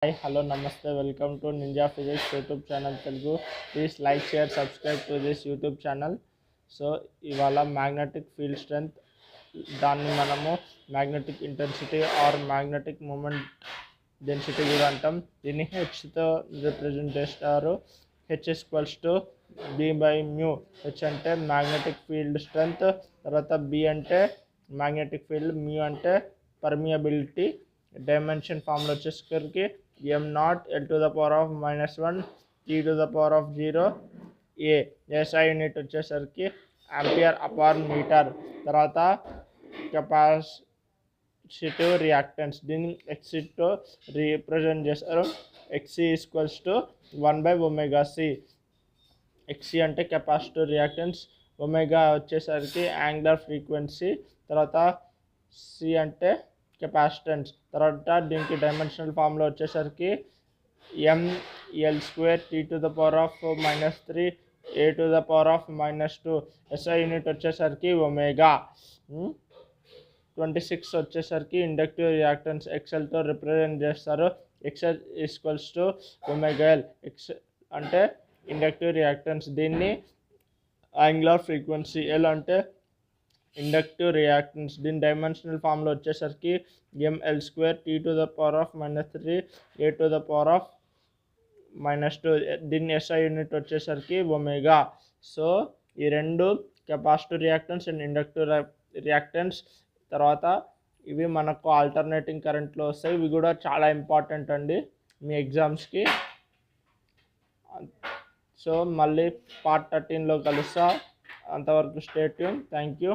Hi hello నమస్తే welcome to Ninja Physics YouTube channel Telugu. Please like share subscribe to this YouTube channel. So ఇవాళ magnetic field strength, దాన్ని మనము magnetic intensity or magnetic moment density కూడా అంటాం. దీన్ని హెచ్తో represent చేస్తారు. H equals to B by mu. H అంటే magnetic field strength, తర్వాత బి అంటే మ్యాగ్నెటిక్ ఫీల్డ్, మ్యూ అంటే పర్మియబిలిటీ. డైమెన్షన్ ఫార్ములా వచ్చేసరికి m0 l to the power of -1 t to the power of 0 a. SI unit వచ్చేసరికి ampere upon metre. తర్వాత capacitive reactance, దీన్ని ఎక్సితో represent చేస్తారు. ఎక్సి equals to 1/ωc. ఎక్సి అంటే capacitive reactance, omega వచ్చేసరికి angular frequency, తర్వాత C అంటే capacitance. తర్వాత దీనికి డైమెన్షనల్ ఫార్ములా వచ్చేసరికి ml² t to the power of -3 a to the power of -2. SI unit వచ్చేసరికి ఒమేగా. 26 వచ్చేసరికి ఇండక్టివ్ రియాక్టెన్స్, ఎక్సెల్తో రిప్రజెంట్ చేస్తారు. XL equals to omega. X అంటే ఇండక్టివ్ రియాక్టెన్స్, దీన్ని యాంగులర్ ఫ్రీక్వెన్సీ. ఎల్ అంటే ఇండక్టివ్ రియాక్టెన్స్, దీని dimensional formula వచ్చేసరికి ml² t to the power of -3 a to the power of -2. దీని SI యూనిట్ వచ్చేసరికి ఒమేగా. సో ఈ రెండు capacitive reactance and inductive reactance. తర్వాత ఇవి మనకు ఆల్టర్నేటింగ్ కరెంట్లో వస్తాయి. ఇవి కూడా చాలా ఇంపార్టెంట్ అండి మీ ఎగ్జామ్స్కి. సో మళ్ళీ పార్ట్ 13లో కలుస్తా. అంతవరకు స్టే ట్యూన్. Thank you.